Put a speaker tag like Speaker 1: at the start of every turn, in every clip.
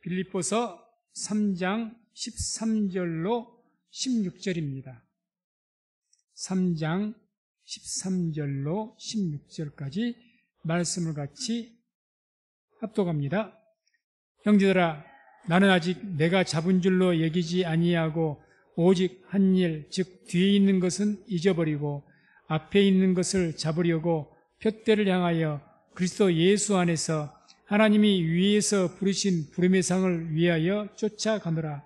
Speaker 1: 빌립보서 3장 13절로 16절입니다. 3장 13절로 16절까지 말씀을 같이 합독합니다. 형제들아, 나는 아직 내가 잡은 줄로 여기지 아니하고 오직 한 일, 즉 뒤에 있는 것은 잊어버리고 앞에 있는 것을 잡으려고 푯대를 향하여 그리스도 예수 안에서 하나님이 위에서 부르신 부름의 상을 위하여 쫓아가노라.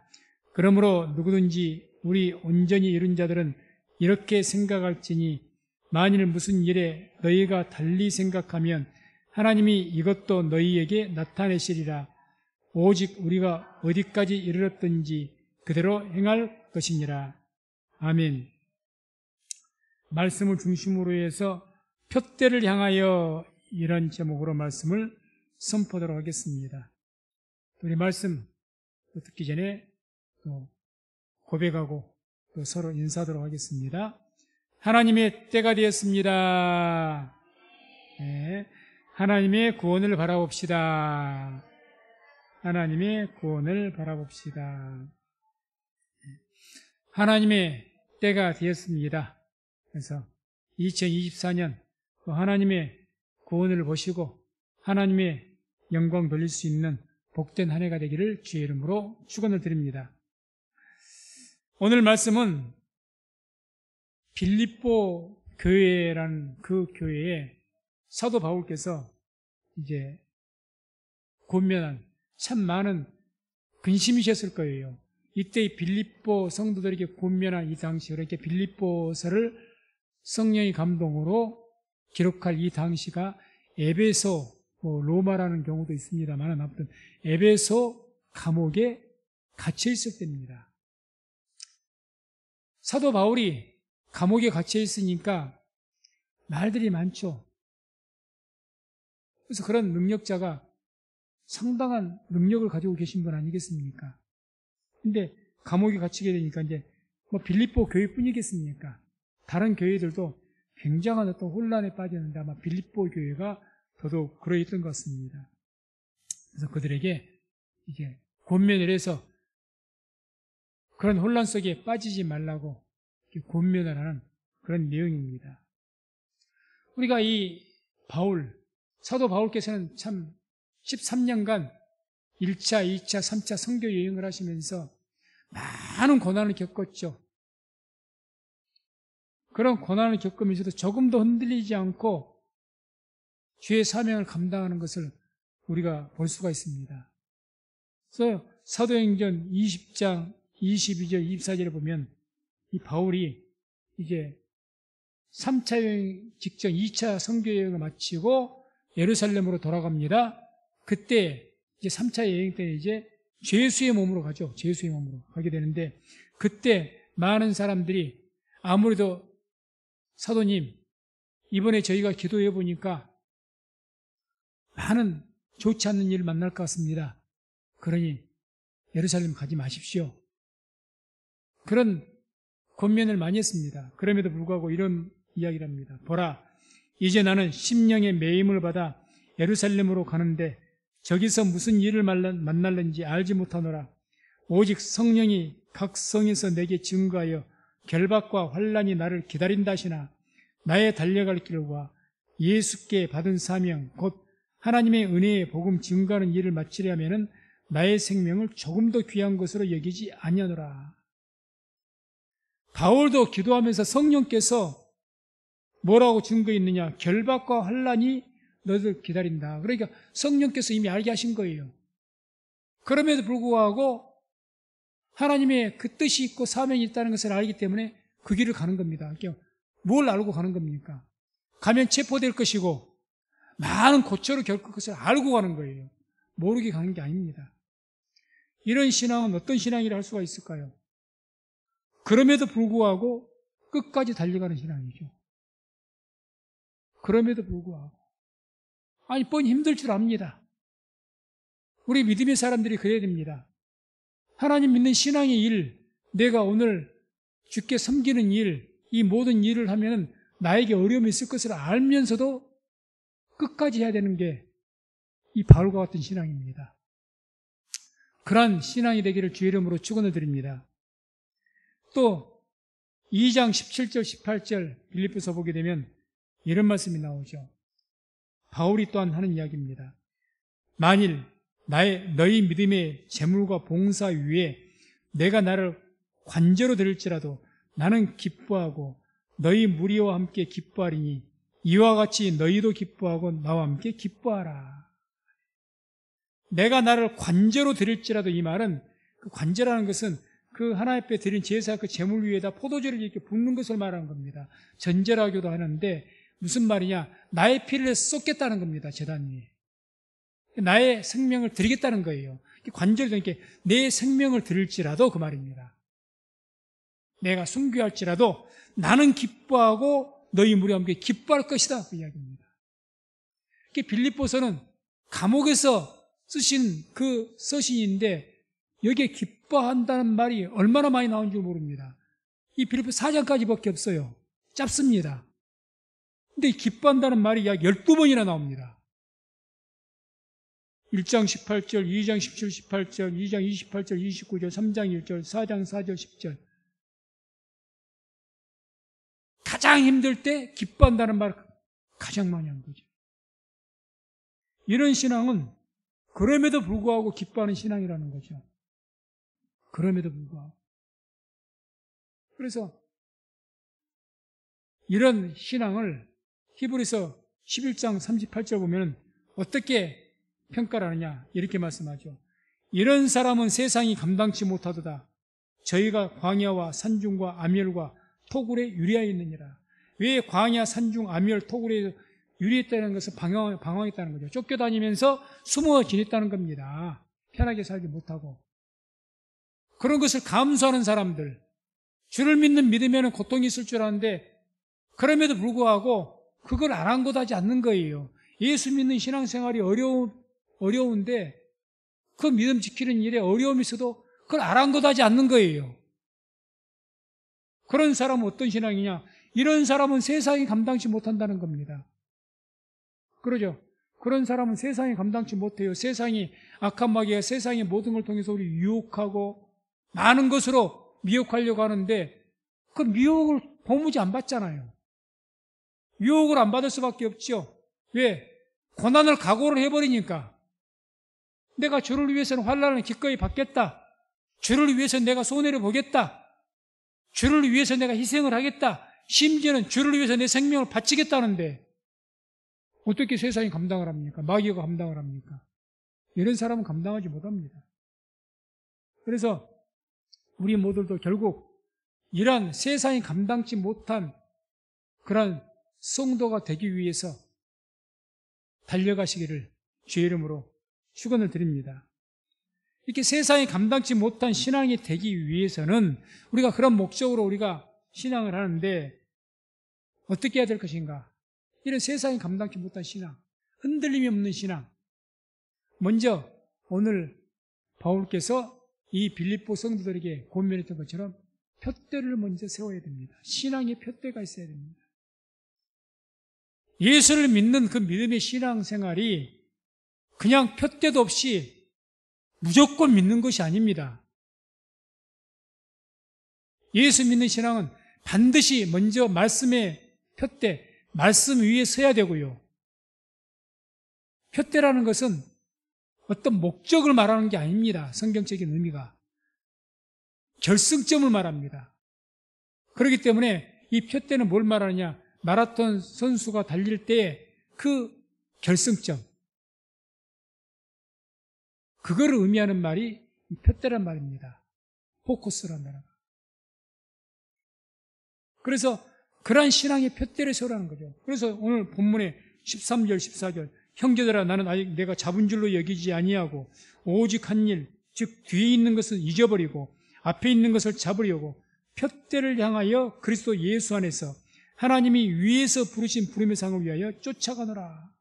Speaker 1: 그러므로 누구든지 우리 온전히 이룬 자들은 이렇게 생각할지니, 만일 무슨 일에 너희가 달리 생각하면 하나님이 이것도 너희에게 나타내시리라. 오직 우리가 어디까지 이르렀든지 그대로 행할 것이니라. 아멘. 말씀을 중심으로 해서 푯대를 향하여 이런 제목으로 말씀을 선포하도록 하겠습니다. 우리 말씀 듣기 전에 또 고백하고 또 서로 인사하도록 하겠습니다. 하나님의 때가 되었습니다. 네, 하나님의 구원을 바라봅시다. 하나님의 구원을 바라봅시다. 하나님의 때가 되었습니다. 그래서 2024년 하나님의 구원을 보시고 하나님의 영광 돌릴 수 있는 복된 한 해가 되기를 주의 이름으로 축원을 드립니다. 오늘 말씀은 빌립보 교회라는 그 교회에 사도 바울께서 이제 권면한 참 많은 근심이셨을 거예요. 이때 빌립보 성도들에게 권면한 이 당시, 그렇게 빌립보서를 성령의 감동으로 기록할 이 당시가 에베소, 로마라는 경우도 있습니다만 아무튼 에베소 감옥에 갇혀 있을 때입니다. 사도 바울이 감옥에 갇혀 있으니까 말들이 많죠. 그래서 그런 능력자가 상당한 능력을 가지고 계신 분 아니겠습니까? 근데 감옥에 갇히게 되니까 이제 빌립보 교회뿐이겠습니까? 다른 교회들도 굉장한 어떤 혼란에 빠졌는데 아마 빌립보 교회가 더더욱 그러했던 것 같습니다. 그래서 그들에게 이제 권면을 해서 그런 혼란 속에 빠지지 말라고 권면을 하는 그런 내용입니다. 우리가 이 사도 바울께서는 참 13년간 1차, 2차, 3차 선교 여행을 하시면서 많은 고난을 겪었죠. 그런 고난을 겪으면서도 조금도 흔들리지 않고 주의 사명을 감당하는 것을 우리가 볼 수가 있습니다. 그래서 사도행전 20장 22절, 24절에 보면 이 바울이 이제 3차 여행 직전 2차 선교 여행을 마치고 예루살렘으로 돌아갑니다. 그때 이제 3차 여행 때 이제 죄수의 몸으로 가죠. 죄수의 몸으로 가게 되는데 그때 많은 사람들이 아무래도 사도님, 이번에 저희가 기도해 보니까 많은 좋지 않는 일을 만날 것 같습니다. 그러니 예루살렘 가지 마십시오. 그런 권면을 많이 했습니다. 그럼에도 불구하고 이런 이야기를 합니다. 보라, 이제 나는 심령의 매임을 받아 예루살렘으로 가는데 저기서 무슨 일을 만날는지 알지 못하노라. 오직 성령이 각 성에서 내게 증거하여 결박과 환난이 나를 기다린다 하시나 나의 달려갈 길과 예수께 받은 사명 곧 하나님의 은혜의 복음 증거하는 일을 마치려 하면은 나의 생명을 조금 더 귀한 것으로 여기지 아니하노라. 바울도 기도하면서 성령께서 뭐라고 증거했느냐? 결박과 환난이 너를 기다린다. 그러니까 성령께서 이미 알게 하신 거예요. 그럼에도 불구하고 하나님의 그 뜻이 있고 사명이 있다는 것을 알기 때문에 그 길을 가는 겁니다. 뭘 알고 가는 겁니까? 가면 체포될 것이고 많은 고초를 겪을 것을 알고 가는 거예요. 모르게 가는 게 아닙니다. 이런 신앙은 어떤 신앙이라 할 수가 있을까요? 그럼에도 불구하고 끝까지 달려가는 신앙이죠. 그럼에도 불구하고 아니 뻔히 힘들 줄 압니다. 우리 믿음의 사람들이 그래야 됩니다. 하나님 믿는 신앙의 일, 내가 오늘 주께 섬기는 일, 이 모든 일을 하면 나에게 어려움이 있을 것을 알면서도 끝까지 해야 되는 게 이 바울과 같은 신앙입니다. 그러한 신앙이 되기를 주의 이름으로 축원을 드립니다. 또 2장 17절 18절 빌립보서 보게 되면 이런 말씀이 나오죠. 바울이 또한 하는 이야기입니다. 만일 너희 믿음의 재물과 봉사 위에 내가 나를 관저로 드릴지라도 나는 기뻐하고 너희 무리와 함께 기뻐하리니 이와 같이 너희도 기뻐하고 나와 함께 기뻐하라. 내가 나를 관저로 드릴지라도, 이 말은 그 관저라는 것은 그 하나님 앞에 드린 제사 그 제물 위에다 포도주를 이렇게 붓는 것을 말하는 겁니다. 전제라기도 하는데 무슨 말이냐? 나의 피를 쏟겠다는 겁니다. 제단 위에. 나의 생명을 드리겠다는 거예요. 관절도 이렇게 내 생명을 드릴지라도 그 말입니다. 내가 순교할지라도 나는 기뻐하고 너희 무리와 함께 기뻐할 것이다. 그 이야기입니다. 빌립보서는 감옥에서 쓰신 그 서신인데 여기에 기뻐한다는 말이 얼마나 많이 나온 줄 모릅니다. 이 빌립보 4장까지밖에 없어요. 짧습니다. 근데 기뻐한다는 말이 약 12번이나 나옵니다. 1장 18절, 2장 17, 18절, 2장 28절, 29절, 3장 1절, 4장 4절, 10절. 가장 힘들 때 기뻐한다는 말을 가장 많이 한 거죠. 이런 신앙은 그럼에도 불구하고 기뻐하는 신앙이라는 거죠. 그럼에도 불구하고. 그래서 이런 신앙을 히브리서 11장 38절 보면 어떻게 평가를 하느냐 이렇게 말씀하죠. 이런 사람은 세상이 감당치 못하도다. 저희가 광야와 산중과 아멸과 토굴에 유리하여 있느니라. 왜 광야, 산중, 아멸, 토굴에 유리했다는 것은 방황했다는 거죠. 쫓겨다니면서 숨어 지냈다는 겁니다. 편하게 살지 못하고. 그런 것을 감수하는 사람들, 주를 믿는 믿으면 고통이 있을 줄 아는데 그럼에도 불구하고 그걸 아랑곳하지 않는 거예요. 예수 믿는 신앙생활이 어려운데 그 믿음 지키는 일에 어려움이 있어도 그걸 아랑곳하지 않는 거예요. 그런 사람은 어떤 신앙이냐? 이런 사람은 세상이 감당치 못한다는 겁니다. 그러죠? 그런 사람은 세상이 감당치 못해요. 세상이, 악한 마귀가 세상의 모든 걸 통해서 우리 유혹하고 많은 것으로 미혹하려고 하는데 그 미혹을 도무지 안 받잖아요. 유혹을 안 받을 수밖에 없죠. 왜? 고난을 각오를 해버리니까. 내가 주를 위해서는 환난을 기꺼이 받겠다. 주를 위해서 내가 손해를 보겠다. 주를 위해서 내가 희생을 하겠다. 심지어는 주를 위해서 내 생명을 바치겠다는데 어떻게 세상이 감당을 합니까? 마귀가 감당을 합니까? 이런 사람은 감당하지 못합니다. 그래서 우리 모두도 결국 이러한 세상이 감당치 못한 그런 성도가 되기 위해서 달려가시기를 주의 이름으로 축원을 드립니다. 이렇게 세상이 감당치 못한 신앙이 되기 위해서는 우리가 그런 목적으로 우리가 신앙을 하는데 어떻게 해야 될 것인가? 이런 세상이 감당치 못한 신앙, 흔들림이 없는 신앙. 먼저 오늘 바울께서 이 빌립보 성도들에게 권면했던 것처럼 푯대를 먼저 세워야 됩니다. 신앙의 푯대가 있어야 됩니다. 예수를 믿는 그 믿음의 신앙생활이 그냥 푯대도 없이 무조건 믿는 것이 아닙니다. 예수 믿는 신앙은 반드시 먼저 말씀의 푯대, 말씀 위에 서야 되고요. 푯대라는 것은 어떤 목적을 말하는 게 아닙니다. 성경적인 의미가. 결승점을 말합니다. 그렇기 때문에 이 푯대는 뭘 말하느냐? 마라톤 선수가 달릴 때 그 결승점, 그거를 의미하는 말이 이 푯대란 말입니다. 포커스란 말입니다. 그래서 그러한 신앙의 푯대를 세우라는 거죠. 그래서 오늘 본문의 13절, 14절 형제들아 나는 아직 내가 잡은 줄로 여기지 아니하고 오직 한 일, 즉 뒤에 있는 것을 잊어버리고 앞에 있는 것을 잡으려고 푯대를 향하여 그리스도 예수 안에서 하나님이 위에서 부르신 부름의 상을 위하여 쫓아가노라.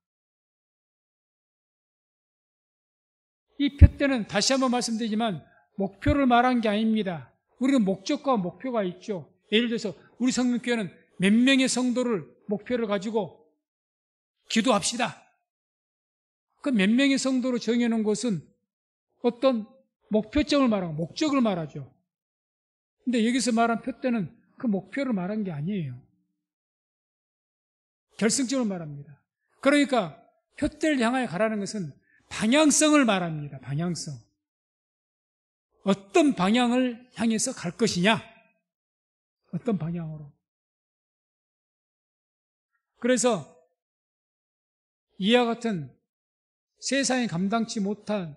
Speaker 1: 이 푯대는 다시 한번 말씀드리지만 목표를 말한 게 아닙니다. 우리는 목적과 목표가 있죠. 예를 들어서 우리 성민교회는 몇 명의 성도를 목표를 가지고 기도합시다. 그 몇 명의 성도로 정해놓은 것은 어떤 목표점을 말하고 목적을 말하죠. 근데 여기서 말한 표대는 그 목표를 말한 게 아니에요. 결승점을 말합니다. 그러니까 표대를 향하여 가라는 것은 방향성을 말합니다. 방향성. 어떤 방향을 향해서 갈 것이냐? 어떤 방향으로. 그래서 이와 같은 세상에 감당치 못한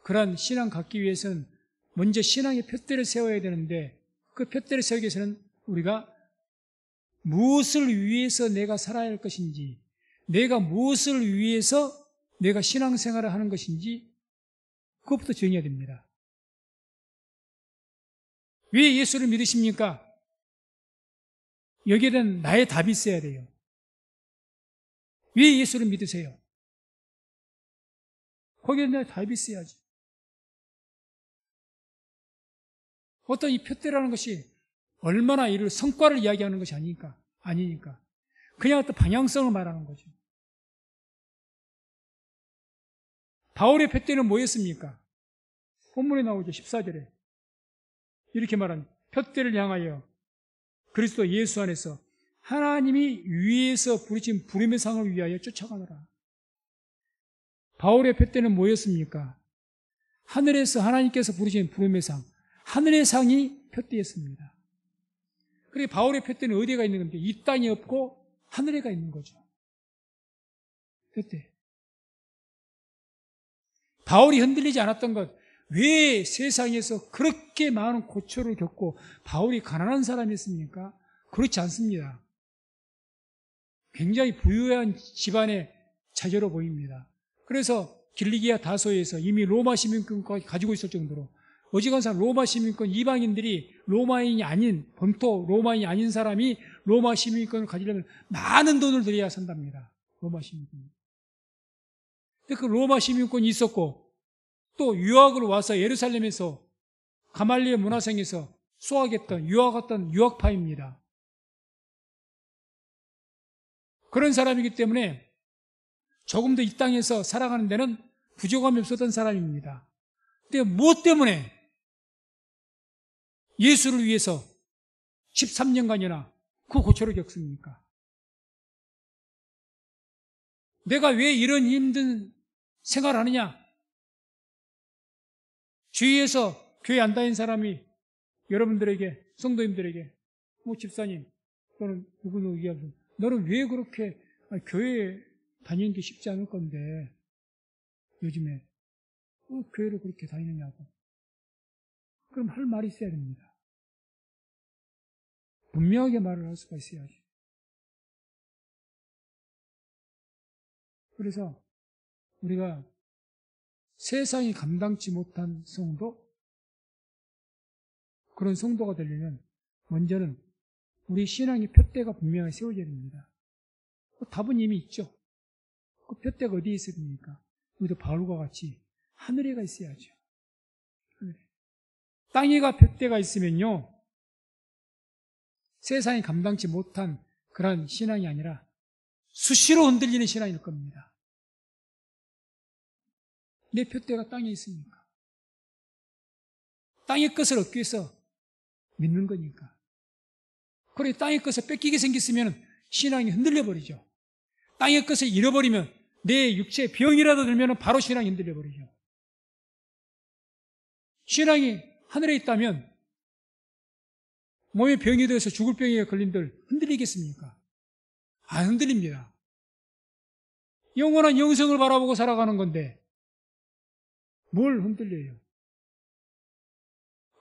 Speaker 1: 그런 신앙 갖기 위해서는 먼저 신앙의 표대를 세워야 되는데 그 표대를 세우기 위해서는 우리가 무엇을 위해서 내가 살아야 할 것인지, 내가 무엇을 위해서 내가 신앙생활을 하는 것인지 그것부터 정해야 됩니다. 왜 예수를 믿으십니까? 여기에 대한 나의 답이 있어야 돼요. 왜 예수를 믿으세요? 거기에 대한 답이 있어야지. 어떤 이 표대라는 것이 얼마나 이를 성과를 이야기하는 것이 아니니까. 그냥 어떤 방향성을 말하는 거죠. 바울의 표대는 뭐였습니까? 본문에 나오죠. 14절에. 이렇게 말한 표대를 향하여 그리스도 예수 안에서 하나님이 위에서 부르신 부름의 상을 위하여 쫓아가노라. 바울의 표대는 뭐였습니까? 하늘에서 하나님께서 부르신 부름의 상, 하늘의 상이 표대였습니다. 그리고 바울의 표대는 어디가 있는 겁니까? 이 땅에 없고 하늘에가 있는 거죠. 표대. 바울이 흔들리지 않았던 것, 왜 세상에서 그렇게 많은 고초를 겪고 바울이 가난한 사람이었습니까? 그렇지 않습니다. 굉장히 부유한 집안의 자녀로 보입니다. 그래서 길리기아 다소에서 이미 로마 시민권까지 가지고 있을 정도로 어지간한 로마 시민권 이방인들이 로마인이 아닌 본토 로마인이 아닌 사람이 로마 시민권을 가지려면 많은 돈을 들여야 산답니다. 로마 시민권. 근데 그 로마 시민권이 있었고 또 유학을 와서 예루살렘에서 가말리엘 문화생에서 수학했던 유학했던 유학파입니다. 그런 사람이기 때문에 조금 더 이 땅에서 살아가는 데는 부족함이 없었던 사람입니다. 근데 무엇 때문에 예수를 위해서 13년간이나 그 고초를 겪습니까? 내가 왜 이런 힘든 생활을 하느냐? 주위에서 교회 안 다닌 사람이 여러분들에게, 성도님들에게, 집사님, 또는 누구누구 얘기하면서, 너는 왜 그렇게 교회 다니는 게 쉽지 않을 건데, 요즘에, 교회를 그렇게 다니느냐고. 그럼 할 말이 있어야 됩니다. 분명하게 말을 할 수가 있어야죠. 그래서 우리가 세상이 감당치 못한 성도, 그런 성도가 되려면 먼저는 우리 신앙의 표대가 분명하게 세워져야 됩니다. 그 답은 이미 있죠. 그 표대가 어디에 있어야 됩니까? 우리도 바울과 같이 하늘에가 있어야죠. 하늘에. 땅에가 표대가 있으면요, 세상이 감당치 못한 그런 신앙이 아니라 수시로 흔들리는 신앙일 겁니다. 내 표대가 땅에 있으니까. 땅의 것을 얻기 위해서 믿는 거니까. 그리고 땅의 것을 뺏기게 생겼으면 신앙이 흔들려버리죠. 땅의 것을 잃어버리면 내 육체에 병이라도 들면 바로 신앙이 흔들려버리죠. 신앙이 하늘에 있다면 몸에 병이 들어서 죽을 병에 걸린들 흔들리겠습니까? 안 흔들립니다. 영원한 영생을 바라보고 살아가는 건데 뭘 흔들려요?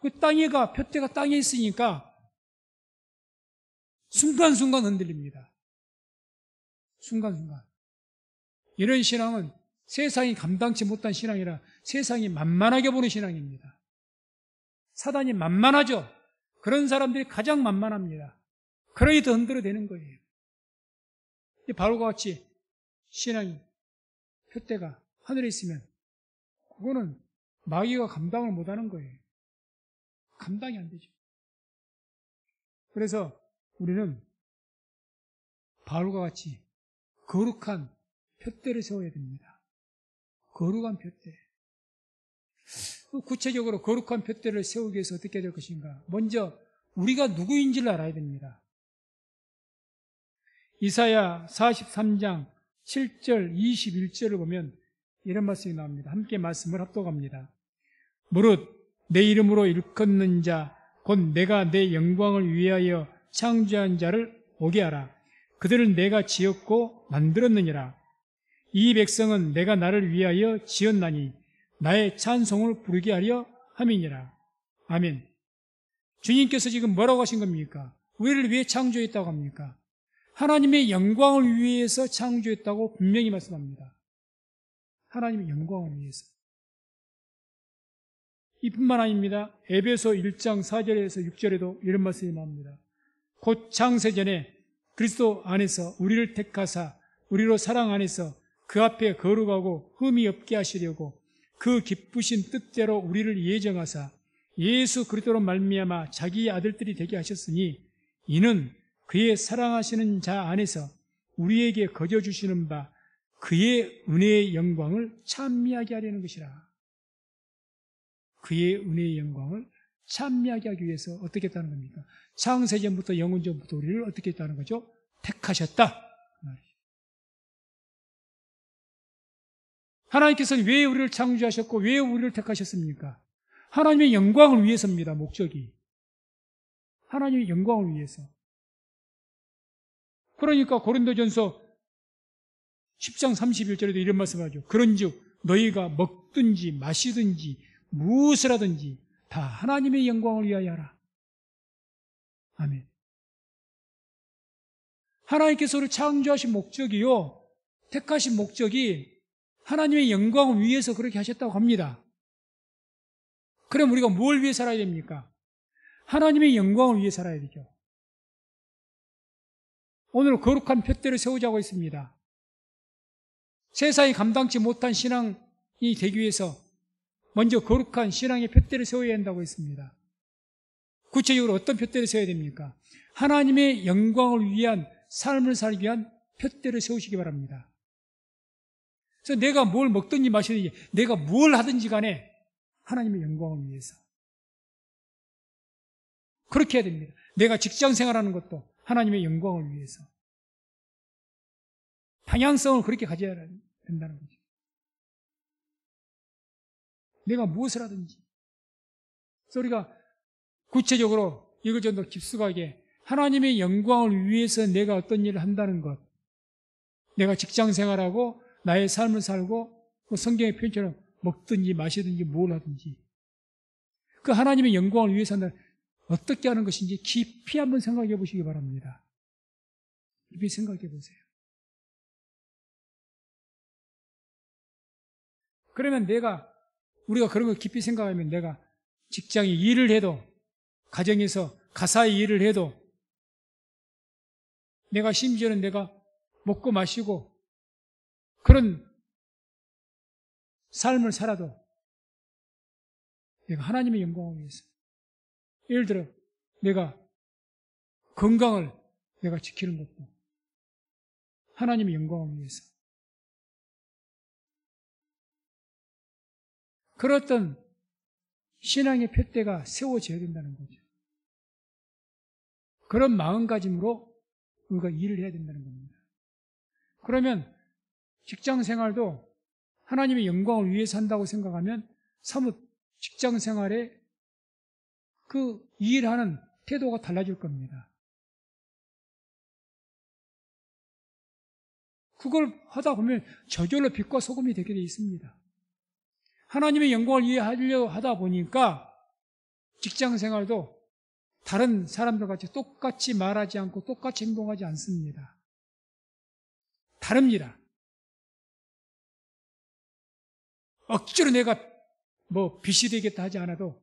Speaker 1: 그 땅에가, 표대가 땅에 있으니까 순간순간 흔들립니다. 순간순간. 이런 신앙은 세상이 감당치 못한 신앙이라 세상이 만만하게 보는 신앙입니다. 사단이 만만하죠. 그런 사람들이 가장 만만합니다. 그러니 더 흔들어대는 거예요. 바울과 같이 신앙이 표대가 하늘에 있으면 그거는 마귀가 감당을 못하는 거예요. 감당이 안 되죠. 그래서 우리는 바울과 같이 거룩한 표대를 세워야 됩니다. 거룩한 푯대. 구체적으로 거룩한 푯대를 세우기 위해서 어떻게 될 것인가? 먼저 우리가 누구인지를 알아야 됩니다. 이사야 43장 7절 21절을 보면 이런 말씀이 나옵니다. 함께 말씀을 합독합니다. 무릇 내 이름으로 일컫는 자 곧 내가 내 영광을 위하여 창조한 자를 오게 하라. 그들을 내가 지었고 만들었느니라. 이 백성은 내가 나를 위하여 지었나니 나의 찬송을 부르게 하려 함이니라. 아멘. 주님께서 지금 뭐라고 하신 겁니까? 우리를 왜 창조했다고 합니까? 하나님의 영광을 위해서 창조했다고 분명히 말씀합니다. 하나님의 영광을 위해서. 이뿐만 아닙니다. 에베소 1장 4절에서 6절에도 이런 말씀이 나옵니다. 곧 창세전에 그리스도 안에서 우리를 택하사 우리로 사랑 안에서 그 앞에 거룩하고 흠이 없게 하시려고 그 기쁘신 뜻대로 우리를 예정하사 예수 그리스도로 말미암아 자기의 아들들이 되게 하셨으니 이는 그의 사랑하시는 자 안에서 우리에게 거저 주시는 바 그의 은혜의 영광을 찬미하게 하려는 것이라. 그의 은혜의 영광을 찬미하게 하기 위해서 어떻게 했다는 겁니까? 창세전부터 영원전부터 우리를 어떻게 했다는 거죠? 택하셨다. 하나님께서는 왜 우리를 창조하셨고 왜 우리를 택하셨습니까? 하나님의 영광을 위해서입니다. 목적이. 하나님의 영광을 위해서. 그러니까 고린도전서 10장 31절에도 이런 말씀을 하죠. 그런즉 너희가 먹든지 마시든지 무엇을 하든지 다 하나님의 영광을 위하여 하라. 아멘. 하나님께서 우리를 창조하신 목적이요, 택하신 목적이 하나님의 영광을 위해서 그렇게 하셨다고 합니다. 그럼 우리가 뭘 위해 살아야 됩니까? 하나님의 영광을 위해 살아야 되죠. 오늘 거룩한 푯대를 세우자고 했습니다. 세상이 감당치 못한 신앙이 되기 위해서 먼저 거룩한 신앙의 푯대를 세워야 한다고 했습니다. 구체적으로 어떤 푯대를 세워야 됩니까? 하나님의 영광을 위한 삶을 살기 위한 푯대를 세우시기 바랍니다. 그래서 내가 뭘 먹든지 마시든지 내가 뭘 하든지 간에 하나님의 영광을 위해서 그렇게 해야 됩니다. 내가 직장 생활하는 것도 하나님의 영광을 위해서 방향성을 그렇게 가져야 된다는 거죠. 내가 무엇을 하든지. 그래서 우리가 구체적으로 이걸 좀 더 깊숙하게 하나님의 영광을 위해서 내가 어떤 일을 한다는 것, 내가 직장 생활하고 나의 삶을 살고 성경의 표현처럼 먹든지 마시든지 뭘 하든지 그 하나님의 영광을 위해서 어떻게 하는 것인지 깊이 한번 생각해 보시기 바랍니다. 깊이 생각해 보세요. 그러면 우리가 그런 걸 깊이 생각하면 내가 직장에 일을 해도 가정에서 가사의 일을 해도 내가 심지어는 내가 먹고 마시고 그런 삶을 살아도 내가 하나님의 영광을 위해서 예를 들어 내가 건강을 내가 지키는 것도 하나님의 영광을 위해서 그렇던 신앙의 푯대가 세워져야 된다는 거죠. 그런 마음가짐으로 우리가 일을 해야 된다는 겁니다. 그러면 직장 생활도 하나님의 영광을 위해서 한다고 생각하면 사뭇 직장 생활에 그 일하는 태도가 달라질 겁니다. 그걸 하다 보면 저절로 빛과 소금이 되게 되어 있습니다. 하나님의 영광을 위해 하려고 하다 보니까 직장 생활도 다른 사람들 같이 똑같이 말하지 않고 똑같이 행동하지 않습니다. 다릅니다. 억지로 내가 빛이 되겠다 하지 않아도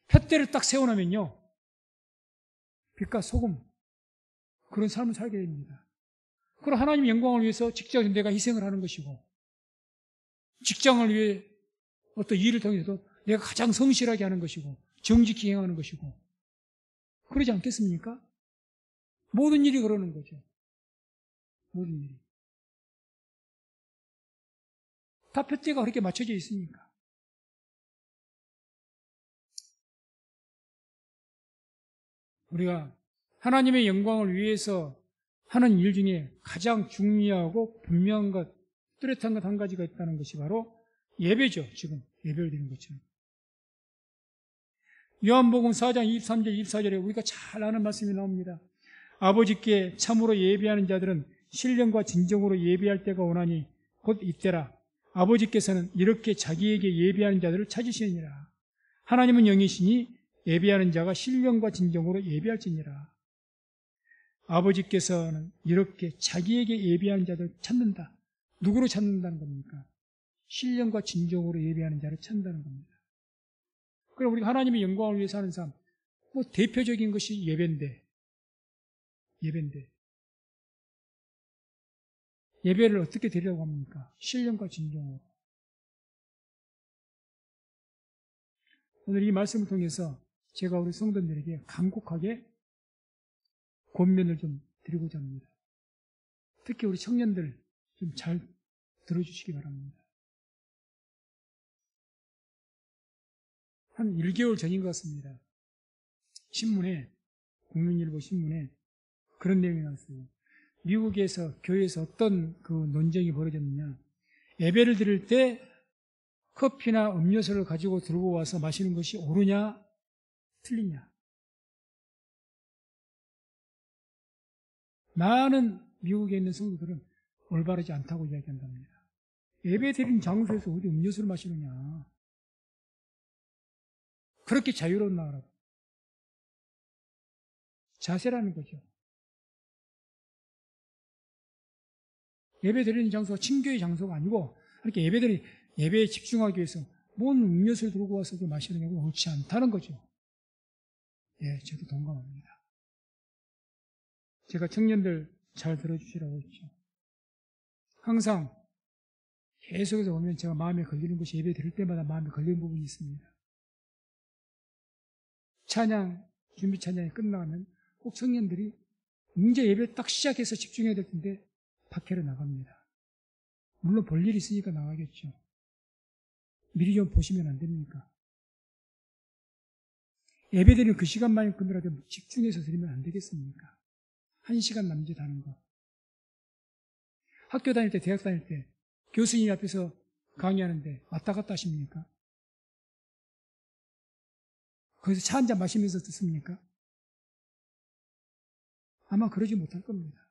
Speaker 1: 푯대를 딱 세워놓으면요 빛과 소금 그런 삶을 살게 됩니다. 그럼 하나님의 영광을 위해서 직장에서 내가 희생을 하는 것이고 직장을 위해 어떤 일을 통해서도 내가 가장 성실하게 하는 것이고 정직히 행하는 것이고 그러지 않겠습니까? 모든 일이 그러는 거죠. 모든 일이. 다 표대가 그렇게 맞춰져 있으니까. 우리가 하나님의 영광을 위해서 하는 일 중에 가장 중요하고 분명한 것, 뚜렷한 것 한 가지가 있다는 것이 바로 예배죠. 지금 예배를 드리는 것처럼. 요한복음 4장 23절 24절에 우리가 잘 아는 말씀이 나옵니다. 아버지께 참으로 예배하는 자들은 신령과 진정으로 예배할 때가 오나니 곧 이때라. 아버지께서는 이렇게 자기에게 예배하는 자들을 찾으시느니라. 하나님은 영이시니 예배하는 자가 신령과 진정으로 예배할지니라. 아버지께서는 이렇게 자기에게 예배하는 자들을 찾는다. 누구로 찾는다는 겁니까? 신령과 진정으로 예배하는 자를 찾는다는 겁니다. 그럼 우리가 하나님의 영광을 위해서 하는 삶, 대표적인 것이 예배인데, 예배를 어떻게 드리려고 합니까? 신령과 진정으로. 오늘 이 말씀을 통해서 제가 우리 성도들에게 간곡하게 권면을 좀 드리고자 합니다. 특히 우리 청년들 좀 잘 들어주시기 바랍니다. 한 1개월 전인 것 같습니다. 신문에, 국민일보 신문에 그런 내용이 나왔어요. 미국에서 교회에서 어떤 그 논쟁이 벌어졌느냐. 예배를 드릴 때 커피나 음료수를 가지고 들고 와서 마시는 것이 옳으냐, 틀리냐. 많은 미국에 있는 성도들은 올바르지 않다고 이야기한답니다. 예배 드리는 장소에서 어디 음료수를 마시느냐. 그렇게 자유로운 나라라고. 자세라는 거죠. 예배 드리는 장소가 친교의 장소가 아니고 그렇게 예배에 집중하기 위해서 뭔 음료수를 들고 와서 마시느냐고 옳지 않다는 거죠. 예, 저도 동감합니다. 제가 청년들 잘 들어주시라고 했죠. 항상 계속해서 보면 제가 마음에 걸리는 것이 예배 드릴 때마다 마음에 걸리는 부분이 있습니다. 준비 찬양이 끝나면 꼭 청년들이 이제 예배 딱 시작해서 집중해야 될 텐데 밖으로 나갑니다. 물론 볼 일이 있으니까 나가겠죠. 미리 좀 보시면 안 됩니까? 예배 드리는 그 시간만큼이라도 집중해서 드리면 안 되겠습니까? 1시간 남짓하는 거. 학교 다닐 때, 대학 다닐 때 교수님 앞에서 강의하는데 왔다 갔다 하십니까? 거기서 차 한잔 마시면서 듣습니까? 아마 그러지 못할 겁니다.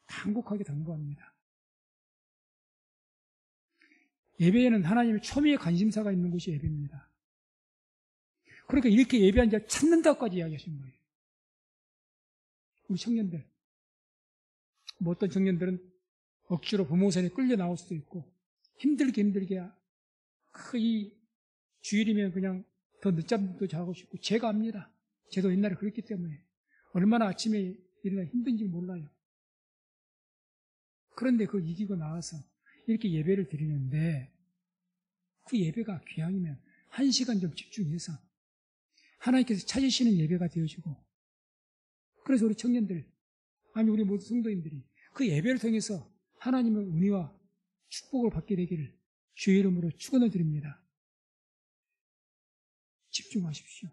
Speaker 1: 간곡하게 당부합니다. 예배에는 하나님의 초미의 관심사가 있는 곳이 예배입니다. 그러니까 이렇게 예배한 자를 찾는다고까지 이야기하신 거예요. 우리 청년들. 어떤 청년들은 억지로 부모 손에 끌려 나올 수도 있고 힘들게 이 주일이면 그냥 더 늦잠도 자고 싶고 제가 압니다. 저도 옛날에 그랬기 때문에 얼마나 아침에 일어나 힘든지 몰라요. 그런데 그걸 이기고 나와서 이렇게 예배를 드리는데 그 예배가 귀향이면 1시간 좀 집중해서 하나님께서 찾으시는 예배가 되어지고 그래서 우리 청년들 아니 우리 모두 성도인들이 그 예배를 통해서 하나님의 은혜와 축복을 받게 되기를 주의 이름으로 축원을 드립니다. 집중하십시오.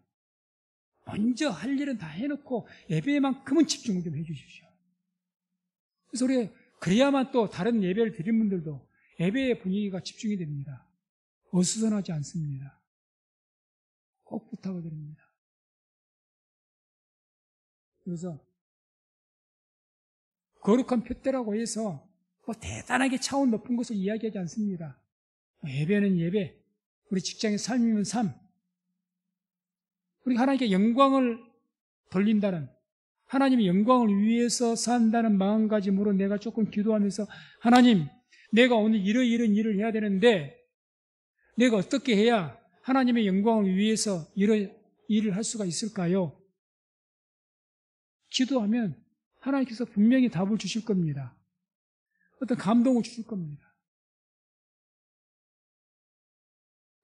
Speaker 1: 먼저 할 일은 다 해놓고 예배만큼은 집중을 좀 해주십시오. 그래서 우리 그래야만 또 다른 예배를 드린 분들도 예배의 분위기가 집중이 됩니다. 어수선하지 않습니다. 꼭 부탁을 드립니다. 그래서 거룩한 표대라고 해서 대단하게 차원 높은 것을 이야기하지 않습니다. 예배는 예배, 우리 직장의 삶이면 삶, 우리 하나님께 영광을 돌린다는 하나님의 영광을 위해서 산다는 마음가짐으로 내가 조금 기도하면서 하나님, 내가 오늘 이런 일을 해야 되는데 내가 어떻게 해야 하나님의 영광을 위해서 이런 일을 할 수가 있을까요? 기도하면 하나님께서 분명히 답을 주실 겁니다. 어떤 감동을 주실 겁니다.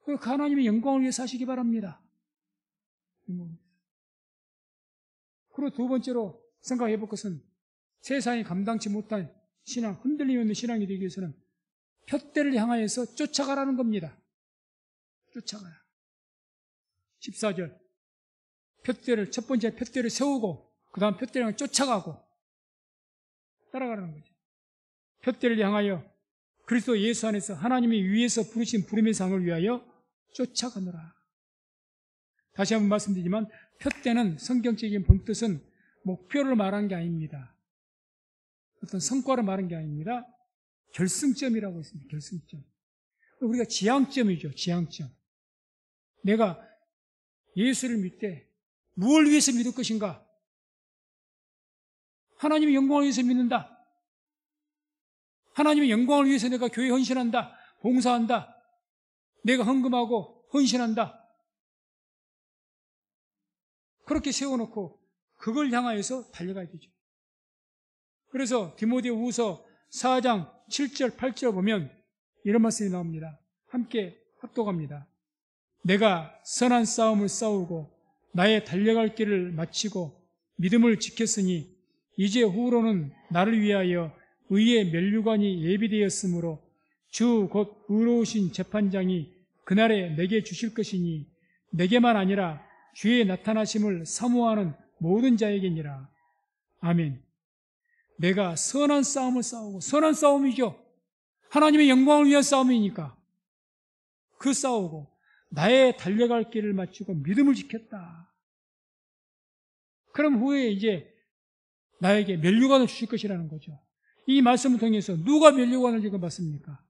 Speaker 1: 그 하나님의 영광을 위해서 하시기 바랍니다. 그리고 두 번째로 생각해 볼 것은 세상이 감당치 못한 신앙, 흔들림 없는 신앙이 되기 위해서는 푯대를 향하여서 쫓아가라는 겁니다. 쫓아가라. 14절. 푯대를, 첫 번째 푯대를 세우고, 그 다음 푯대를 향해 쫓아가고, 따라가라는 거죠. 푯대를 향하여 그리스도 예수 안에서 하나님이 위에서 부르신 부름의 상을 위하여 쫓아가노라. 다시 한번 말씀드리지만, 푯대는 성경적인 본뜻은 목표를 말한 게 아닙니다. 어떤 성과를 말한 게 아닙니다. 결승점이라고 했습니다. 결승점. 우리가 지향점이죠. 지향점. 내가 예수를 믿되 무엇을 위해서 믿을 것인가? 하나님의 영광을 위해서 믿는다. 하나님의 영광을 위해서 내가 교회에 헌신한다. 봉사한다. 내가 헌금하고 헌신한다. 그렇게 세워놓고 그걸 향하여서 달려가야 되죠. 그래서 디모데후서 4장 7절, 8절 보면 이런 말씀이 나옵니다. 함께 합독합니다. 내가 선한 싸움을 싸우고 나의 달려갈 길을 마치고 믿음을 지켰으니 이제 후로는 나를 위하여 의의 면류관이 예비되었으므로 주 곧 의로우신 재판장이 그날에 내게 주실 것이니 내게만 아니라 주의 나타나심을 사모하는 모든 자에게니라. 아멘. 내가 선한 싸움을 싸우고, 선한 싸움이죠. 하나님의 영광을 위한 싸움이니까 그 싸우고 나의 달려갈 길을 마치고 믿음을 지켰다. 그럼 후에 이제 나에게 면류관을 주실 것이라는 거죠. 이 말씀을 통해서 누가 면류관을 지금 받습니까?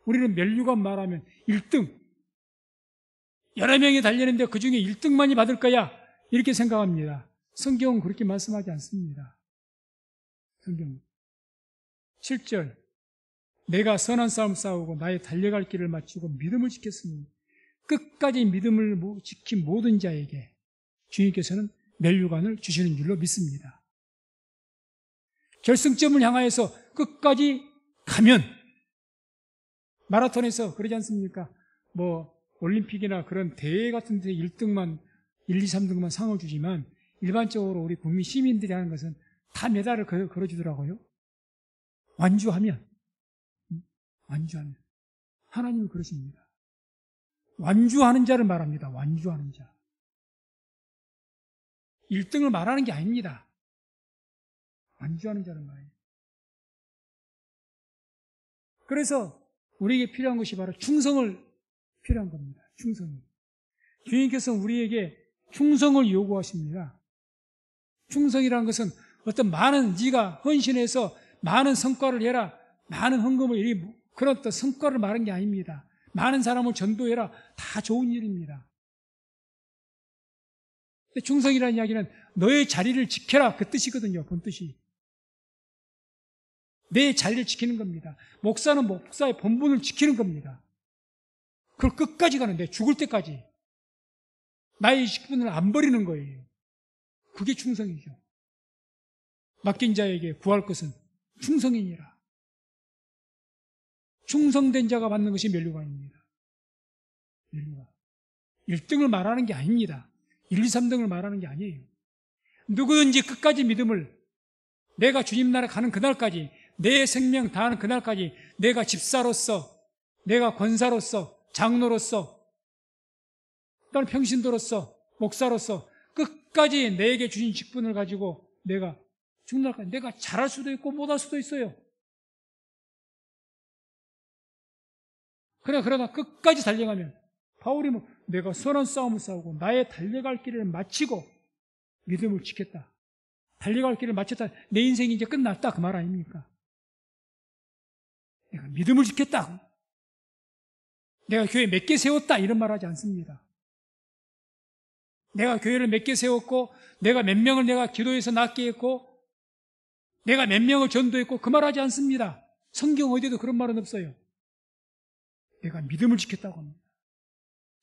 Speaker 1: 우리는 면류관 말하면 1등, 여러 명이 달리는데 그 중에 1등만이 받을 거야 이렇게 생각합니다. 성경은 그렇게 말씀하지 않습니다. 성경 7절, 내가 선한 싸움 싸우고 나의 달려갈 길을 마치고 믿음을 지켰으니 끝까지 믿음을 지킨 모든 자에게 주님께서는 면류관을 주시는 줄로 믿습니다. 결승점을 향하여서 끝까지 가면, 마라톤에서 그러지 않습니까? 올림픽이나 그런 대회 같은 데 1등만, 1, 2, 3등만 상을 주지만 일반적으로 우리 국민 시민들이 하는 것은 다 메달을 걸어주더라고요. 완주하면. 하나님은 그러십니다. 완주하는 자를 말합니다. 완주하는 자. 1등을 말하는 게 아닙니다. 완주하는 자를 말해요. 그래서 우리에게 필요한 것이 바로 충성을 필요한 겁니다. 충성이. 주님께서는 우리에게 충성을 요구하십니다. 충성이라는 것은 어떤 네가 헌신해서 많은 성과를 해라, 많은 헌금을 그런 어떤 성과를 말한 게 아닙니다. 많은 사람을 전도해라, 다 좋은 일입니다. 충성이라는 이야기는 너의 자리를 지켜라, 그 뜻이거든요. 본뜻이. 내 자리를 지키는 겁니다. 목사는 목사의 본분을 지키는 겁니다. 그걸 끝까지 가는데, 죽을 때까지 나의 직분을 안 버리는 거예요. 그게 충성이죠. 맡긴 자에게 구할 것은 충성이니라. 충성된 자가 받는 것이 면류관입니다. 면류관. 1등을 말하는 게 아닙니다. 1, 2, 3등을 말하는 게 아니에요. 누구든지 끝까지 믿음을, 내가 주님 나라 가는 그날까지, 내 생명 다하는 그날까지 내가 집사로서, 내가 권사로서, 장로로서, 또는 평신도로서, 목사로서 끝까지 내게 주신 직분을 가지고 내가 죽는 날까지, 내가 잘할 수도 있고 못할 수도 있어요. 그러다 끝까지 달려가면, 바울이 내가 선한 싸움을 싸우고 나의 달려갈 길을 마치고 믿음을 지켰다. 달려갈 길을 마쳤다. 내 인생이 이제 끝났다. 그 말 아닙니까? 내가 믿음을 지켰다. 내가 교회 몇 개 세웠다. 이런 말 하지 않습니다. 내가 교회를 몇 개 세웠고, 내가 몇 명을 내가 기도해서 낫게 했고, 내가 몇 명을 전도했고, 그 말 하지 않습니다. 성경 어디에도 그런 말은 없어요. 내가 믿음을 지켰다고 합니다.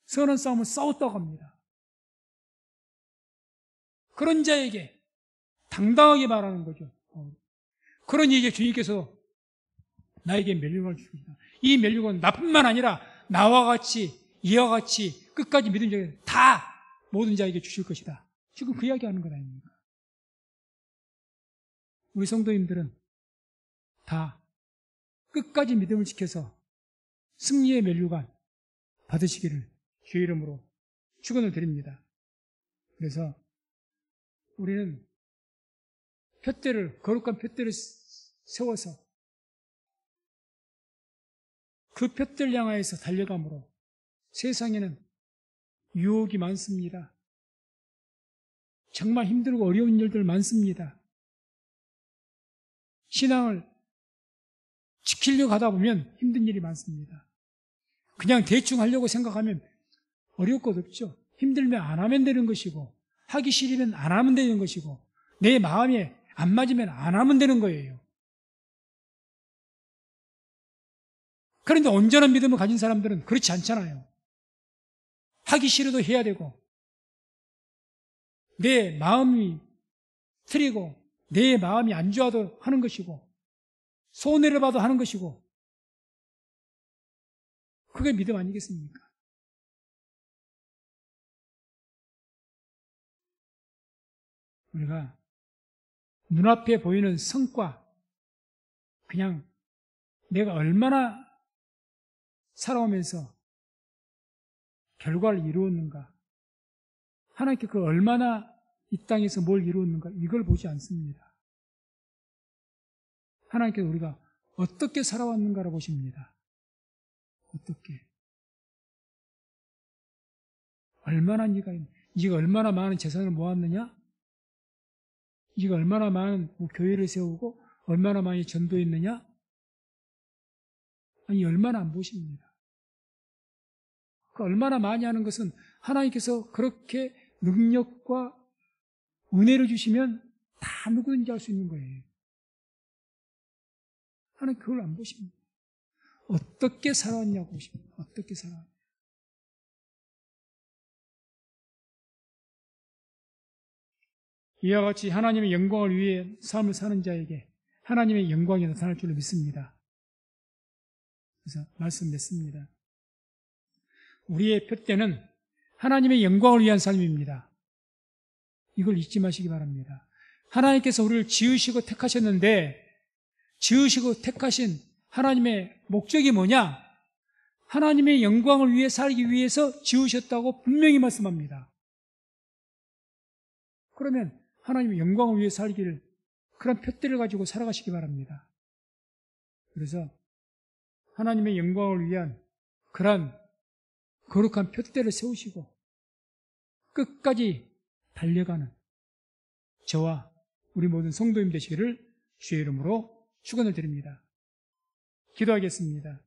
Speaker 1: 선한 싸움을 싸웠다고 합니다. 그런 자에게 당당하게 말하는 거죠. 그런 얘기에 주님께서 나에게 면류관을 주십니다. 이 면류관은 나뿐만 아니라 나와 같이, 이와 같이 끝까지 믿은 자에게 다 모든 자에게 주실 것이다. 지금 그 이야기 하는 것 아닙니까? 우리 성도님들은 다 끝까지 믿음을 지켜서 승리의 면류관 받으시기를 주의 이름으로 축원을 드립니다. 그래서 우리는 거룩한 푯대를 세워서 그 푯대를 향하여서 달려감으로 세상에는 유혹이 많습니다. 정말 힘들고 어려운 일들 많습니다. 신앙을 지키려고 하다 보면 힘든 일이 많습니다. 그냥 대충 하려고 생각하면 어려울 것 없죠. 힘들면 안 하면 되는 것이고, 하기 싫으면 안 하면 되는 것이고, 내 마음에 안 맞으면 안 하면 되는 거예요. 그런데 온전한 믿음을 가진 사람들은 그렇지 않잖아요. 하기 싫어도 해야 되고, 내 마음이 틀리고, 내 마음이 안 좋아도 하는 것이고, 손해를 봐도 하는 것이고, 그게 믿음 아니겠습니까? 우리가 눈앞에 보이는 성과, 그냥 내가 얼마나 살아오면서 결과를 이루었는가, 하나님께 그 얼마나 이 땅에서 뭘 이루었는가, 이걸 보지 않습니다. 하나님께서 우리가 어떻게 살아왔는가를 보십니다. 어떻게. 네가 얼마나 많은 재산을 모았느냐? 네가 얼마나 많은 교회를 세우고 얼마나 많이 전도했느냐? 아니, 얼마나 안 보십니다. 그 얼마나 많이 하는 것은 하나님께서 그렇게 능력과 은혜를 주시면 다 누구든지 할 수 있는 거예요. 하나님 그걸 안 보십니다. 어떻게 살아왔냐고 보십니다. 어떻게 살아왔냐. 이와 같이 하나님의 영광을 위해 삶을 사는 자에게 하나님의 영광이 나타날 줄로 믿습니다. 그래서 말씀 맺습니다. 우리의 푯대는 하나님의 영광을 위한 삶입니다. 이걸 잊지 마시기 바랍니다. 하나님께서 우리를 지으시고 택하셨는데, 지으시고 택하신 하나님의 목적이 뭐냐? 하나님의 영광을 위해 살기 위해서 지으셨다고 분명히 말씀합니다. 그러면 하나님의 영광을 위해 살기를, 그런 푯대를 가지고 살아가시기 바랍니다. 그래서 하나님의 영광을 위한 그런 거룩한 푯대를 세우시고 끝까지 달려가는 저와 우리 모든 성도님 되시기를 주의 이름으로 축원을 드립니다. 기도하겠습니다.